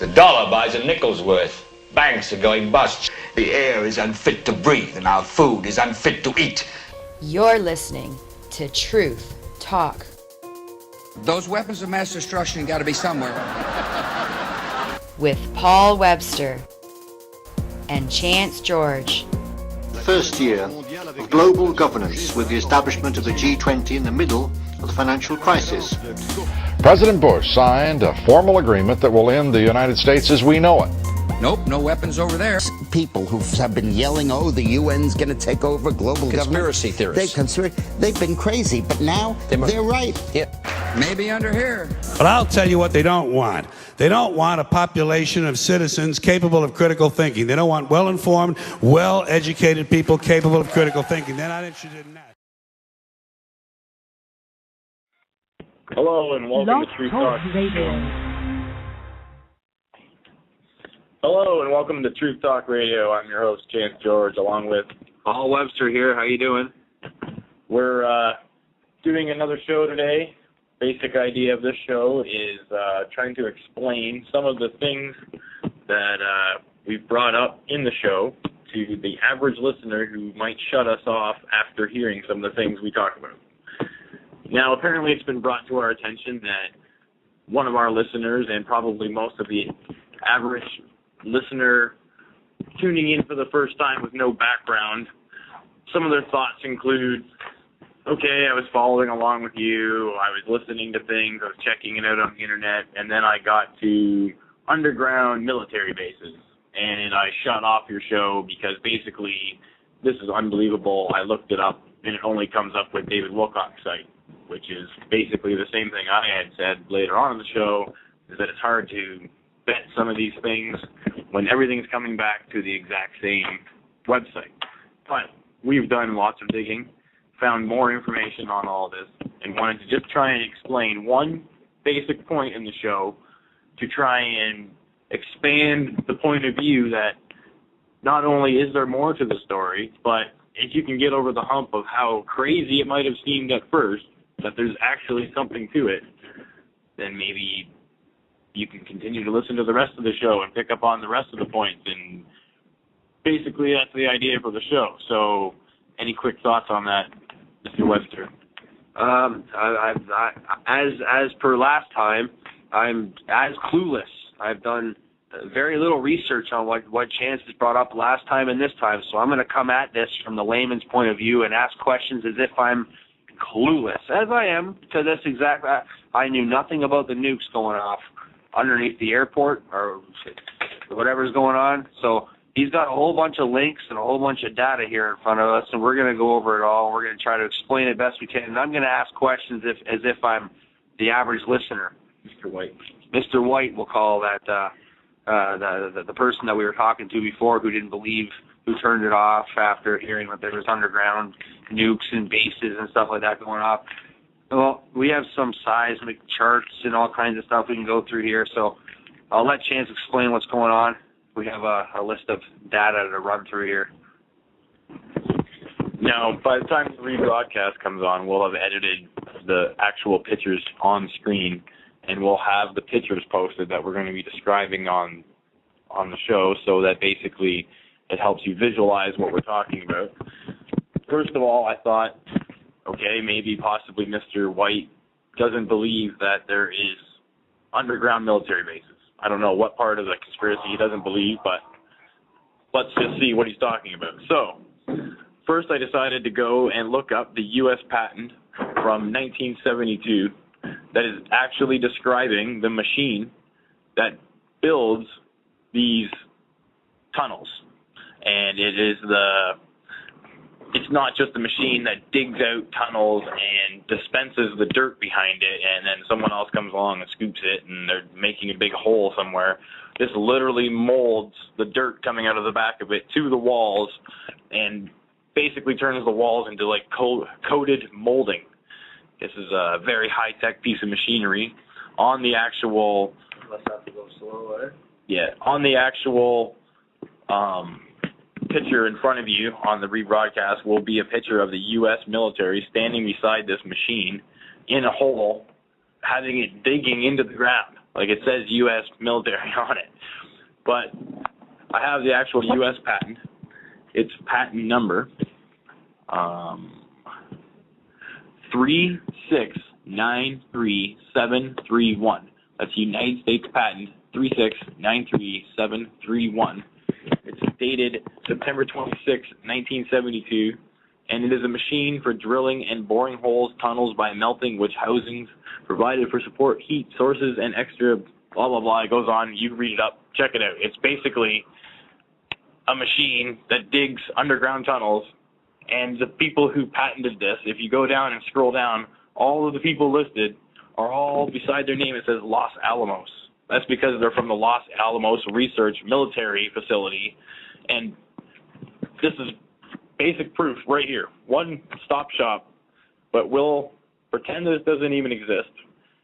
The dollar buys a nickel's worth. Banks are going bust. The air is unfit to breathe, and our food is unfit to eat. You're listening to Truth Talk. Those weapons of mass destruction got to be somewhere. With Paul Webster and Chance George. The first year of global governance with the establishment of the G20 in the middle of the financial crisis. President Bush signed a formal agreement that will end the United States as we know it. Nope, no weapons over there. People who have been yelling, oh, the UN's going to take over global conspiracy government. Theorists. They've been crazy, but now they're right. Yeah. Maybe under here. But I'll tell you what they don't want. They don't want a population of citizens capable of critical thinking. They don't want well-informed, well-educated people capable of critical thinking. They're not interested in that. Hello and welcome to Truth Talk Radio. Hello and welcome to Truth Talk Radio. I'm your host, Chance George, along with Paul Webster here. How you doing? We're doing another show today. Basic idea of this show is trying to explain some of the things that we've brought up in the show to the average listener who might shut us off after hearing some of the things we talk about. Now, apparently it's been brought to our attention that one of our listeners, and probably most of the average listener tuning in for the first time with no background, some of their thoughts include, okay, I was following along with you, I was listening to things, I was checking it out on the internet, and then I got to underground military bases, and I shut off your show because basically this is unbelievable. I looked it up, and it only comes up with David Wilcock's site, which is basically the same thing I had said later on in the show, is that it's hard to bet some of these things when everything's coming back to the exact same website. But we've done lots of digging, found more information on all this, and wanted to just try and explain one basic point in the show to try and expand the point of view that not only is there more to the story, but if you can get over the hump of how crazy it might have seemed at first, that there's actually something to it, then maybe you can continue to listen to the rest of the show and pick up on the rest of the points. And basically that's the idea for the show. So any quick thoughts on that, Mr. Webster? As per last time, I'm as clueless. I've done very little research on what Chance has brought up last time and this time, so I'm going to come at this from the layman's point of view and ask questions as if I'm clueless, as I am, because that's exactly, I knew nothing about the nukes going off underneath the airport or whatever's going on. So he's got a whole bunch of links and a whole bunch of data here in front of us, and we're going to go over it all. We're going to try to explain it best we can, and I'm going to ask questions as if I'm the average listener. Mr. White. Mr. White, we'll call that the person that we were talking to before who didn't believe, who turned it off after hearing that there was underground nukes and bases and stuff like that going off. Well, we have some seismic charts and all kinds of stuff we can go through here, so I'll let Chance explain what's going on. We have a list of data to run through here. Now, by the time the rebroadcast comes on, we'll have edited the actual pictures on screen, and we'll have the pictures posted that we're going to be describing on the show, so that basically it helps you visualize what we're talking about. First of all, I thought, okay, maybe possibly Mr. White doesn't believe that there is underground military bases. I don't know what part of the conspiracy he doesn't believe, but let's just see what he's talking about. So, first I decided to go and look up the U.S. patent from 1972 that is actually describing the machine that builds these tunnels. And it's not just a machine that digs out tunnels and dispenses the dirt behind it, and then someone else comes along and scoops it, and they're making a big hole somewhere. This literally molds the dirt coming out of the back of it to the walls, and basically turns the walls into like coated molding. This is a very high-tech piece of machinery. On the actual, Let's have to go slow, eh? Yeah, on the actual picture in front of you on the rebroadcast will be a picture of the U.S. military standing beside this machine in a hole, having it digging into the ground. Like it says U.S. military on it. But I have the actual U.S. patent. It's patent number 3693731. That's United States patent 3693731. It's dated September 26, 1972, and it is a machine for drilling and boring holes, tunnels by melting which housings provided for support, heat sources, and extra blah, blah, blah. It goes on. You can read it up. Check it out. It's basically a machine that digs underground tunnels, and the people who patented this, if you go down and scroll down, all of the people listed are all beside their name. It says Los Alamos. That's because they're from the Los Alamos Research Military Facility, and this is basic proof right here. One-stop shop, but we'll pretend that it doesn't even exist,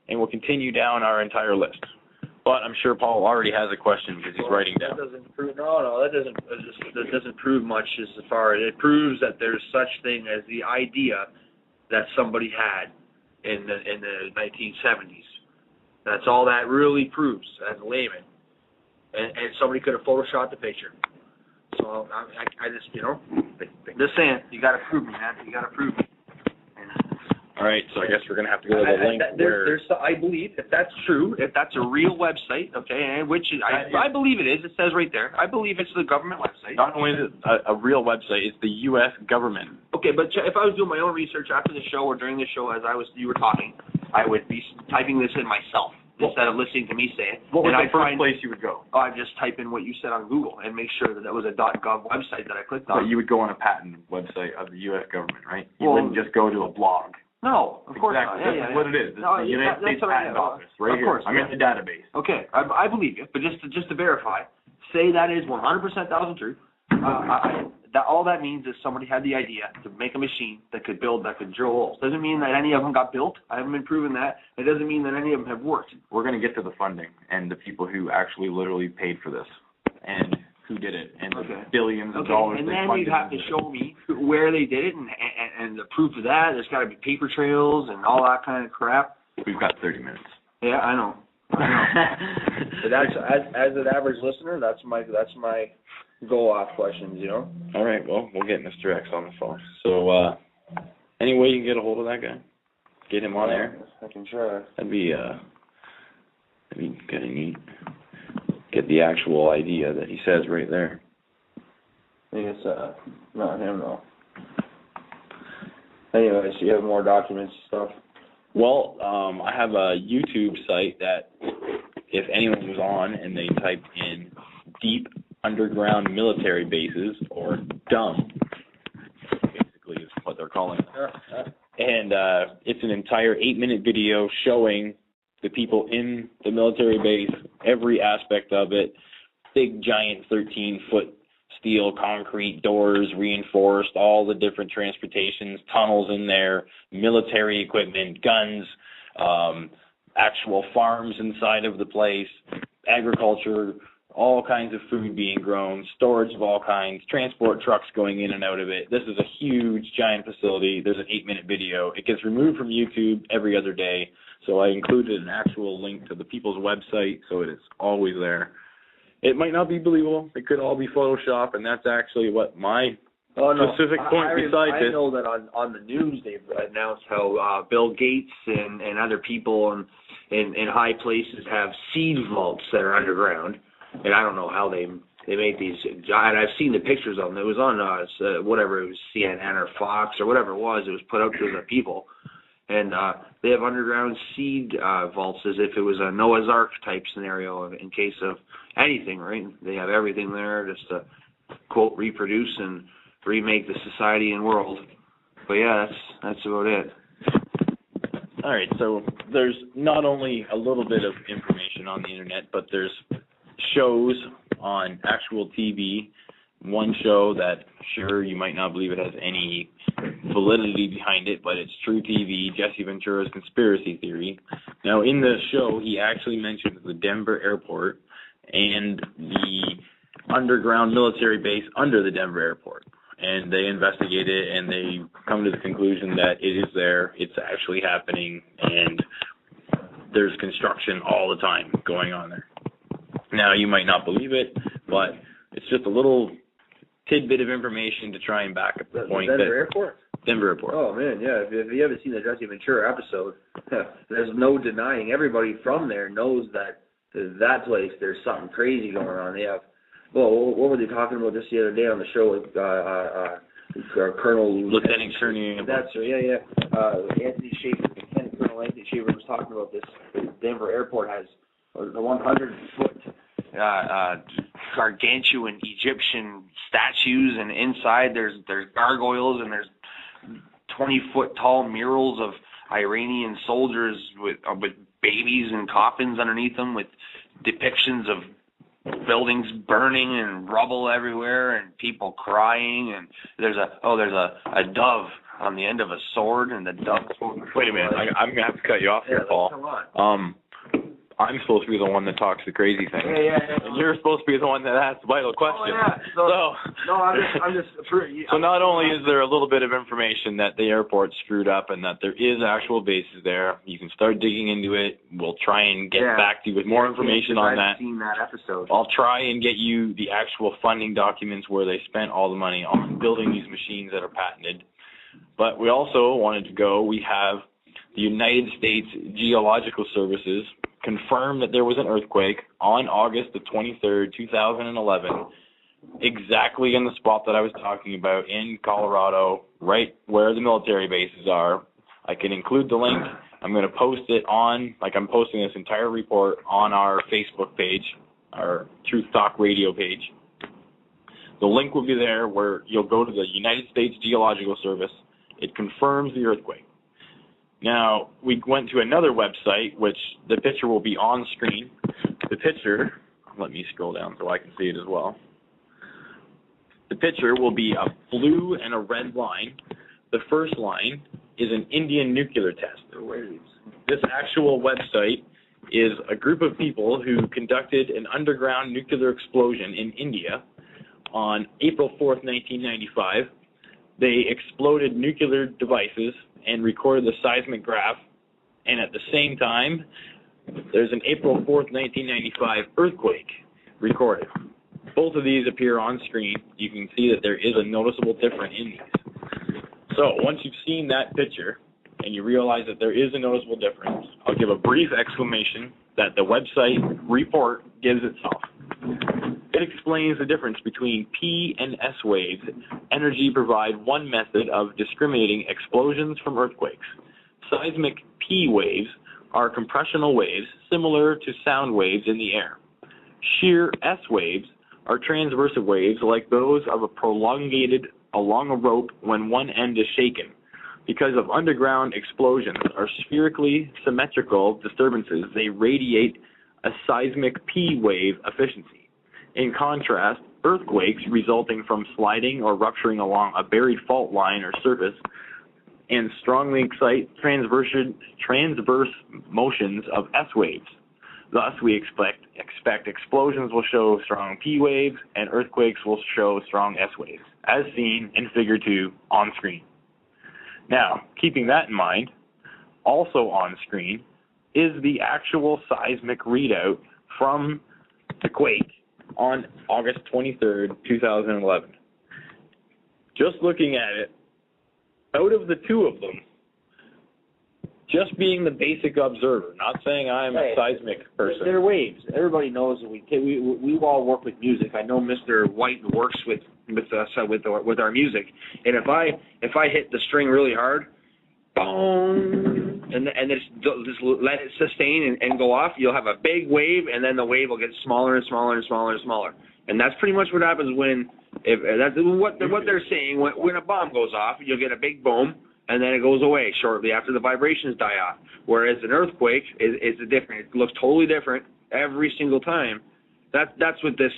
and we'll continue down our entire list. But I'm sure Paul already has a question because he's writing down. That doesn't prove. That doesn't prove much as far as it proves that there's such thing as the idea that somebody had in the 1970s. That's all that really proves as a layman. And somebody could have photoshopped the picture. So I just, just saying, you got to prove me, man. You got to prove me. All right, so I guess we're going to have to go to the link I believe, if that's true, if that's a real website, okay, and which I believe it is. It says right there. I believe it's the government website. Not only is it a real website, it's the U.S. government. Okay, but if I was doing my own research after the show or during the show as you were talking, I would be typing this in myself instead of listening to me say it. What was the first place you would go? Oh, I'd just type in what you said on Google and make sure that was a .gov website that I clicked on. But you would go on a patent website of the U.S. government, right? You wouldn't just go to a blog. No, of course not. Yeah, That's what it is. It's the United States Patent Office, right here. I'm in the database. Okay, I believe you, but just to verify, say that is 100% true. All that means is somebody had the idea to make a machine that could drill holes. Doesn't mean that any of them got built. I haven't been proven that. It doesn't mean that any of them have worked. We're going to get to the funding and the people who actually literally paid for this and who did it and the billions of dollars. And then you'd have to show me where they did it and the proof of that. There's got to be paper trails and all that kind of crap. We've got 30 minutes. Yeah, I know. But that's as an average listener, that's my go off questions, All right, well, we'll get Mr. X on the phone. So any way you can get a hold of that guy? Get him on air? I can try. That'd be kind of neat. Get the actual idea that he says right there. I think it's not him though. Anyways, you have more documents and stuff? Well, I have a YouTube site that if anyone was on and they typed in deep underground military bases, or DUM, basically is what they're calling it. And it's an entire 8-minute video showing the people in the military base, every aspect of it, big giant 13-foot steel concrete doors, reinforced, all the different transportations, tunnels in there, military equipment, guns, actual farms inside of the place, agriculture, all kinds of food being grown, storage of all kinds, transport trucks going in and out of it. This is a huge, giant facility. There's an 8-minute video. It gets removed from YouTube every other day, so I included an actual link to the people's website, so it is always there. It might not be believable. It could all be Photoshop, and that's actually what my specific point beside this. I know that on the news they've announced how Bill Gates and other people in high places have seed vaults that are underground. And I don't know how they make these. And I've seen the pictures of them. It was on whatever, it was CNN or Fox or whatever it was. It was put out to the people. And they have underground seed vaults as if it was a Noah's Ark type scenario in case of anything, right? They have everything there just to, quote, reproduce and remake the society and world. But yeah, that's about it. All right, so there's not only a little bit of information on the internet, but there's shows on actual TV. One show that, sure, you might not believe it has any validity behind it, but it's True TV, Jesse Ventura's Conspiracy Theory. Now, in the show, he actually mentions the Denver airport and the underground military base under the Denver airport. And they investigate it, and they come to the conclusion that it is there, it's actually happening, and there's construction all the time going on there. Now, you might not believe it, but it's just a little tidbit of information to try and back up the point. Denver Airport? Denver Airport. Oh, man, yeah. If you haven't seen the Jesse Ventura episode, there's no denying. Everybody from there knows that place, there's something crazy going on. They have, well, what were they talking about just the other day on the show with Colonel... Lieutenant Colonel. That's right, yeah. Anthony Schaefer, Lieutenant Colonel Anthony Schaefer was talking about this. Denver Airport has the 100-foot gargantuan Egyptian statues, and inside there's gargoyles, and there's 20-foot tall murals of Iranian soldiers with babies and coffins underneath them, with depictions of buildings burning and rubble everywhere and people crying, and there's a dove on the end of a sword, and the dove. Wait a minute, I'm gonna have to cut you off here, Paul. Come on. I'm supposed to be the one that talks the crazy things. Yeah. And you're supposed to be the one that asks vital questions. Oh, yeah. I'm just. So not only is there a little bit of information that the airport screwed up and that there is actual bases there, you can start digging into it. We'll try and get back to you with more information on that. I've seen that episode. I'll try and get you the actual funding documents where they spent all the money on building these machines that are patented. But we also wanted to go. We have the United States Geological Services confirmed that there was an earthquake on August the 23rd, 2011, exactly in the spot that I was talking about in Colorado, right where the military bases are. I can include the link. I'm going to post it on, like I'm posting this entire report on our Facebook page, our Truth Talk Radio page. The link will be there where you'll go to the United States Geological Service. It confirms the earthquake. Now, we went to another website, which the picture will be on screen. The picture, let me scroll down so I can see it as well. The picture will be a blue and a red line. The first line is an Indian nuclear test. This actual website is a group of people who conducted an underground nuclear explosion in India on April 4th, 1995. They exploded nuclear devices and recorded the seismic graph, and at the same time, there's an April 4th, 1995 earthquake recorded. Both of these appear on screen. You can see that there is a noticeable difference in these. So once you've seen that picture and you realize that there is a noticeable difference, I'll give a brief explanation that the website report gives itself. It explains the difference between P and S waves. Energy provide one method of discriminating explosions from earthquakes. Seismic P waves are compressional waves similar to sound waves in the air. Shear S waves are transversive waves like those of a prolongated along a rope when one end is shaken. Because of underground explosions are spherically symmetrical disturbances, they radiate a seismic P wave efficiency. In contrast, earthquakes resulting from sliding or rupturing along a buried fault line or surface and strongly excite transverse motions of S waves. Thus, we expect explosions will show strong P waves and earthquakes will show strong S waves, as seen in Figure 2 on screen. Now, keeping that in mind, also on screen is the actual seismic readout from the quake on August 23rd, 2011. Just looking at it, out of the two of them, just being the basic observer, not saying I'm a seismic person. They're waves. Everybody knows that we all work with music. I know Mr. White works with us with our music, and if I hit the string really hard, boom, and just let it sustain and go off, you'll have a big wave, and then the wave will get smaller and smaller and smaller and smaller. And that's pretty much what happens that's what they're saying. When a bomb goes off, you'll get a big boom, and then it goes away shortly after the vibrations die off. Whereas an earthquake is different. It looks totally different every single time. That's what this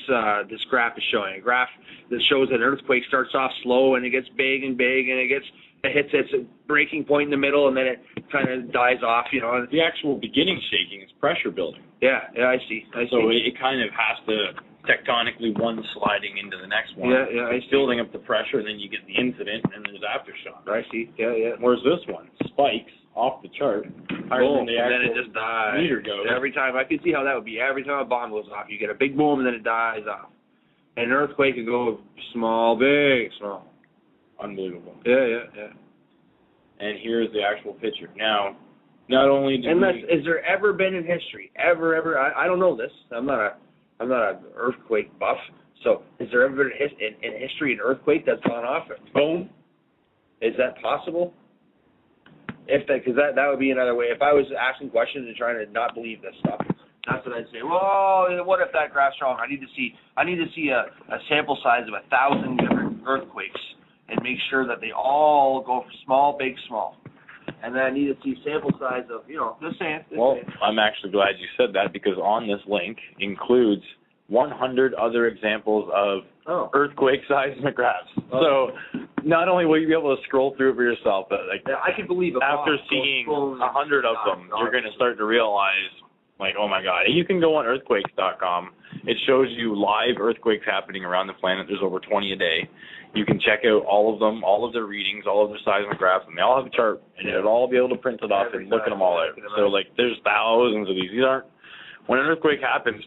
graph is showing. A graph that shows that an earthquake starts off slow and it gets big and big and it hits its breaking point in the middle and then it kind of dies off. You know, the actual beginning shaking is pressure building. Yeah, I see. So it kind of has to tectonically one sliding into the next one. Yeah, it's building up the pressure, and then you get the incident, and there's aftershock. I see. Yeah. Whereas this one, spikes, off the chart. Higher Boom, than the and then it actual just dies. meter goes. Every time, I can see how that would be. Every time a bomb goes off, you get a big boom and then it dies off. And an earthquake could go small, big, small. Unbelievable. Yeah. And here's the actual picture. Now, not only do Has there ever been in history, ever, I don't know this. I'm not an earthquake buff. So, has there ever been in history an earthquake that's gone off and boom? Is that possible? Because that would be another way. If I was asking questions and trying to not believe this stuff, that's what I'd say. Well, what if that graph's wrong? I need to see a sample size of 1,000 different earthquakes and make sure that they all go small, big, small. And then I need to see sample size of, just saying. I'm actually glad you said that, because on this link includes 100 other examples of earthquake seismographs. So not only will you be able to scroll through it for yourself, but I can believe it. After seeing 100 of them, you're going to start to realize, oh my God. You can go on earthquakes.com. It shows you live earthquakes happening around the planet. There's over 20 a day. You can check out all of them, all of their readings, all of their seismographs, and they all have a chart, and you'll all be able to print it off and look at them all out. So, there's thousands of these. When an earthquake happens,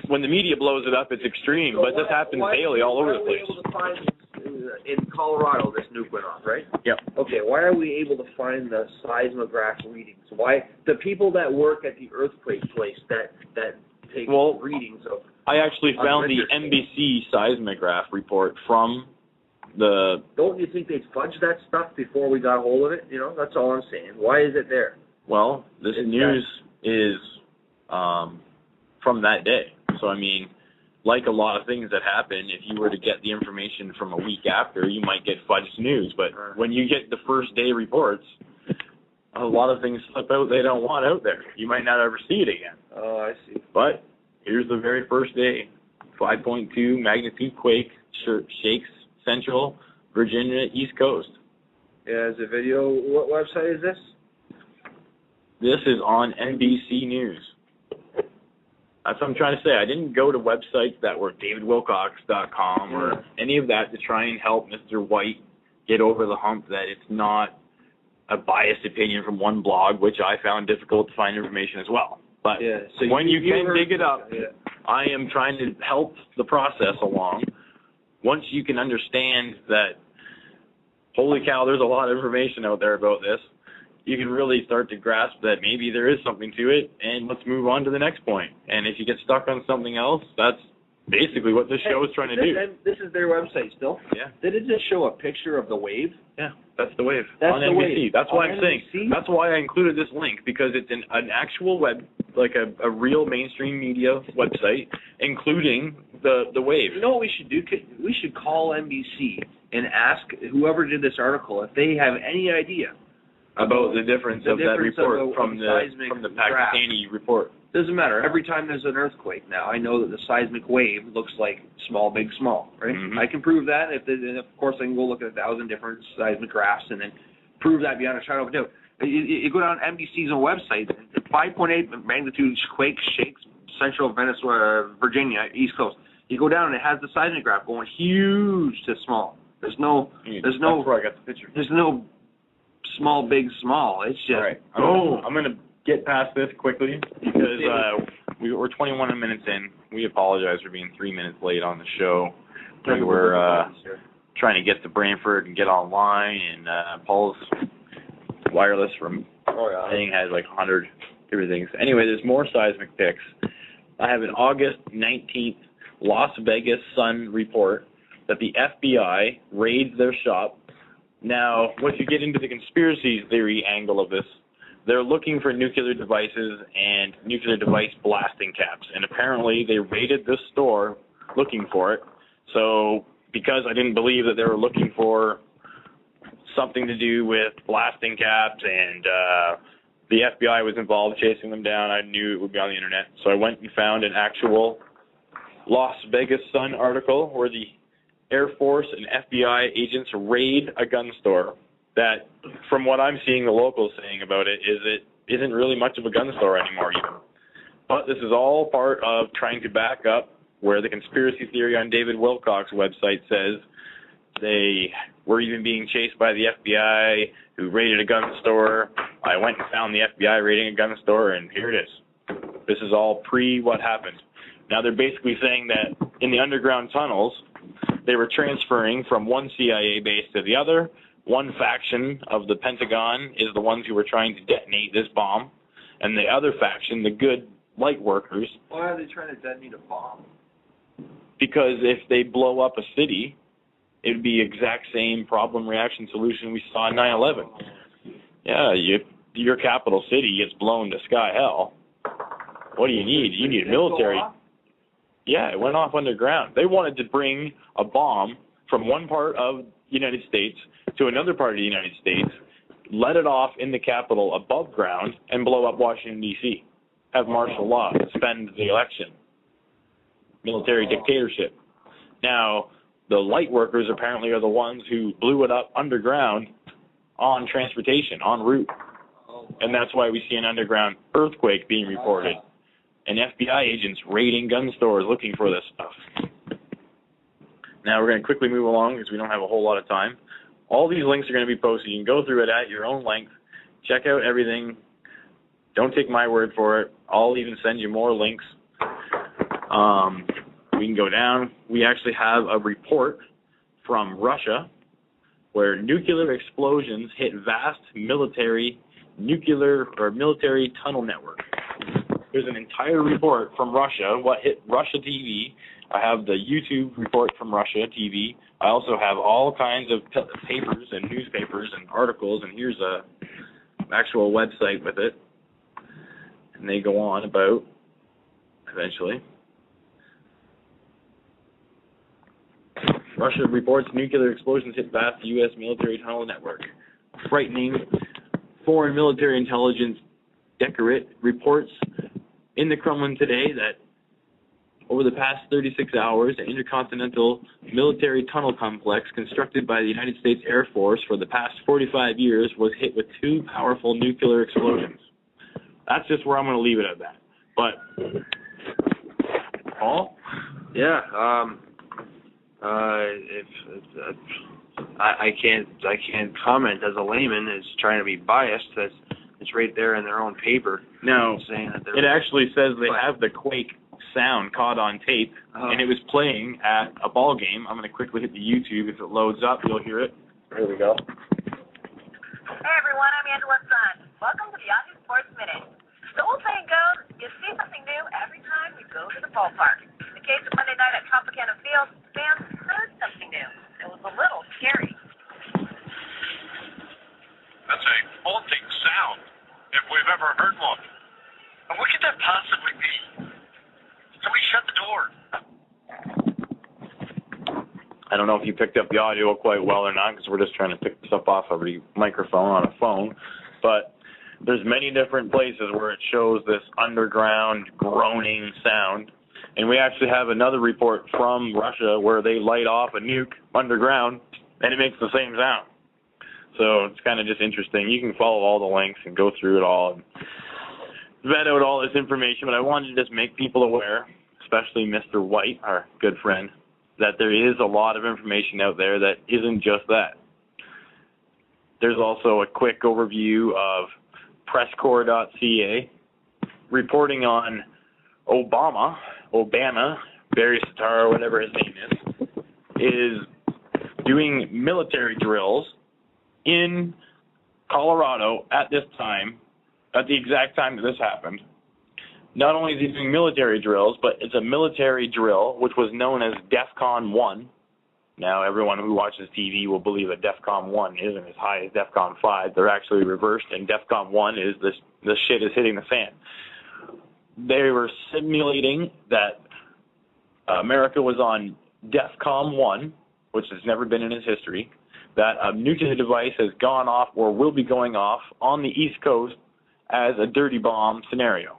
when the media blows it up, it's extreme, but this happens daily all over the place. Why are we able to find this in Colorado, this nuke went off, right? Yeah. Okay, why are we able to find the seismograph readings? Why the people that work at the earthquake place that take readings of? I actually found the NBC seismograph report from the. Don't you think they'd fudge that stuff before we got hold of it? That's all I'm saying. Why is it there? Well, this news is from that day. So, like a lot of things that happen, if you were to get the information from a week after, you might get fudged news. But when you get the first day reports, a lot of things slip out they don't want out there. You might not ever see it again. Oh, I see. But here's the very first day. 5.2 magnitude quake shakes Central Virginia East Coast. Yeah, is a video. What website is this? This is on NBC News. That's what I'm trying to say. I didn't go to websites that were davidwilcox.com or any of that to try and help Mr. White get over the hump that it's not a biased opinion from one blog, which I found difficult to find information as well. But when you can dig it up, I am trying to help the process along. Once you can understand that, holy cow, there's a lot of information out there about this, you can really start to grasp that maybe there is something to it, and let's move on to the next point. And if you get stuck on something else, that's basically what this show is trying to do. This is their website still? Yeah. Did it just show a picture of the wave? Yeah, that's the wave. That's on the NBC. wave. That's why On I'm saying. NBC? That's why I included this link, because it's an actual web, like a real mainstream media website, including the wave. You know what we should do? We should call NBC and ask whoever did this article if they have any idea about the difference of that report from the Pakistani report. Doesn't matter. Every time there's an earthquake now, I know that the seismic wave looks like small, big, small, right? Mm-hmm. I can prove that. And of course, I can go look at 1,000 different seismic graphs and then prove that beyond a shadow of a doubt. You go down NBC's own website, 5.8 magnitude quake shakes Central Virginia, East Coast. You go down and it has the seismic graph going huge to small. There's no. That's where I got the picture. There's no small, big, small. It's just. All right. I'm going to get past this quickly because we're 21 minutes in. We apologize for being 3 minutes late on the show. We were trying to get to Brantford and get online, and Paul's wireless from thing has like 100 different things. Anyway, there's more seismic pics. I have an August 19th Las Vegas Sun report that the FBI raids their shop. Now, once you get into the conspiracy theory angle of this, they're looking for nuclear devices and nuclear device blasting caps. And apparently they raided this store looking for it. So because I didn't believe that they were looking for something to do with blasting caps and the FBI was involved chasing them down, I knew it would be on the internet. So I went and found an actual Las Vegas Sun article where the Air Force and FBI agents raid a gun store that, from what I'm seeing the locals saying about it, isn't really much of a gun store anymore even. But this is all part of trying to back up where the conspiracy theory on David Wilcox's website says They were even being chased by the FBI, who raided a gun store. I went and found the FBI raiding a gun store, and here it is. This is all pre-what happened. Now they're basically saying that in the underground tunnels, they were transferring from one CIA base to the other. One faction of the Pentagon is the ones who were trying to detonate this bomb, and the other faction, the good light workers. Why are they trying to detonate a bomb? Because if they blow up a city, it would be exact same problem, reaction, solution we saw in 9/11. Yeah, your capital city gets blown to sky hell. What do you need? You need a military. Yeah, it went off underground. They wanted to bring a bomb from one part of the United States to another part of the United States, let it off in the Capitol above ground, and blow up Washington, D.C., have martial law, suspend the election. Military dictatorship. Now, the light workers apparently are the ones who blew it up underground on transportation, en route. And that's why we see an underground earthquake being reported. And FBI agents raiding gun stores looking for this stuff. Now we're going to quickly move along because we don't have a whole lot of time. All these links are going to be posted. You can go through it at your own length. Check out everything. Don't take my word for it. I'll even send you more links. We can go down. We actually have a report from Russia where nuclear explosions hit vast military tunnel network. There's an entire report from Russia, what hit Russia TV. I have the YouTube report from Russia TV. I also have all kinds of papers and newspapers and articles, and here's a actual website with it. And they go on about, eventually. Russia reports nuclear explosions hit vast U.S. military tunnel network. Frightening. Foreign military intelligence Decorate reports in the Kremlin today that over the past 36 hours, an intercontinental military tunnel complex constructed by the United States Air Force for the past 45 years was hit with 2 powerful nuclear explosions. That's just where I'm going to leave it at that. But, Paul? Yeah, I can't comment as a layman. Is trying to be biased. It's right there in their own paper. No, saying that it actually says they have the quake sound caught on tape, and it was playing at a ball game. I'm going to quickly hit the YouTube. If it loads up, you'll hear it. Here we go. Hey everyone, I'm Angela Sun. Welcome to the Yahoo Sports Minute. The old saying goes, you see something new every time you go to the ballpark. In the case of Monday night at Tropicana Field, fans heard something new. It was a little scary. That's a haunting sound, if we've ever heard one. And what could that possibly be? Somebody shut the door. I don't know if you picked up the audio quite well or not, because we're just trying to pick this up off of a microphone on a phone. But there's many different places where it shows this underground groaning sound. And we actually have another report from Russia where they light off a nuke underground, and it makes the same sound. So it's kind of just interesting. You can follow all the links and go through it all and vet out all this information, but I wanted to just make people aware, especially Mr. White, our good friend, that there is a lot of information out there that isn't just that. There's also a quick overview of presscorps.ca reporting on Obama, Barry Soetoro, whatever his name is doing military drills in Colorado at this time, at the exact time that this happened. Not only is he doing military drills, but it's a military drill, which was known as DEFCON 1. Now, everyone who watches TV will believe that DEFCON 1 isn't as high as DEFCON 5. They're actually reversed, and DEFCON 1 is the shit is hitting the fan. They were simulating that America was on DEFCON 1, which has never been in its history, that a nuclear device has gone off or will be going off on the East Coast as a dirty bomb scenario.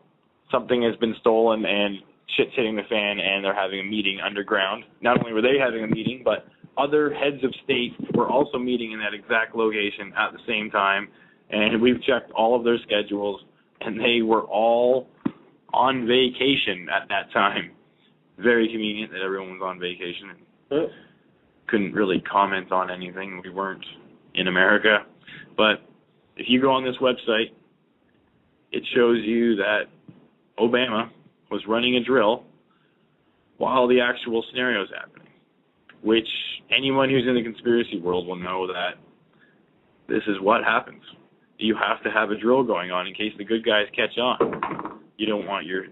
Something has been stolen and shit's hitting the fan, and they're having a meeting underground. Not only were they having a meeting, but other heads of state were also meeting in that exact location at the same time, and we've checked all of their schedules, and they were all on vacation at that time. Very convenient that everyone was on vacation. couldn't really comment on anything. We weren't in America. But if you go on this website, it shows you that Obama was running a drill while the actual scenario is happening, which anyone who's in the conspiracy world will know that this is what happens. You have to have a drill going on in case the good guys catch on. You don't want your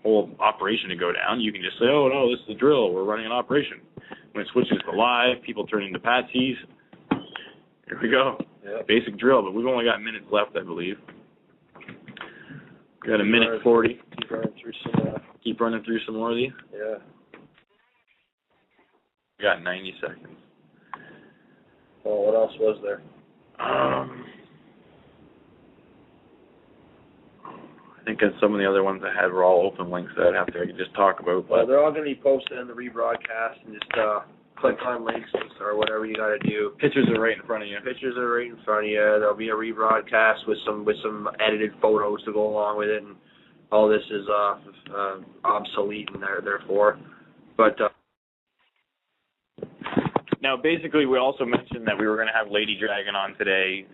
whole operation to go down. You can just say, oh, no, this is a drill. We're running an operation. When it switches to live, people turn into patsies. Here we go. Yep. Basic drill, but we've only got minutes left, I believe. We've got a minute 40. Keep running through some more of these. Yeah. We got 90 seconds. Well, what else was there? I think some of the other ones I had were all open links that I could just talk about. But they're all going to be posted in the rebroadcast, and just click on links or whatever you got to do. Pictures are right in front of you. Pictures are right in front of you. There'll be a rebroadcast with some edited photos to go along with it, and all this is obsolete and therefore. But now, basically, we also mentioned that we were going to have Lady Dragon on today,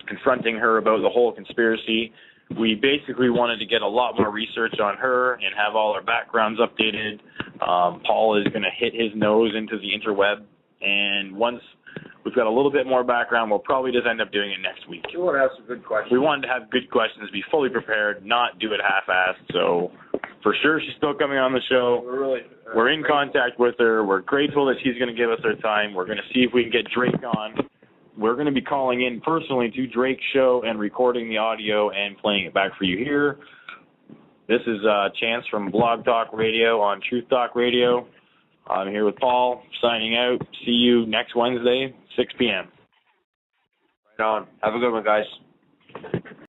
confronting her about the whole conspiracy. We basically wanted to get a lot more research on her and have all our backgrounds updated. Paul is going to hit his nose into the interweb, and once we've got a little bit more background, we'll probably just end up doing it next week. We want to have some good questions. We wanted to have good questions, be fully prepared, not do it half-assed. So for sure, she's still coming on the show. We're in contact with her. We're grateful that she's going to give us her time. We're going to see if we can get Drake on. We're going to be calling in personally to Drake's show and recording the audio and playing it back for you here. This is Chance from Blog Talk Radio on Truth Talk Radio. I'm here with Paul, signing out. See you next Wednesday, 6 p.m. Right on. Have a good one, guys.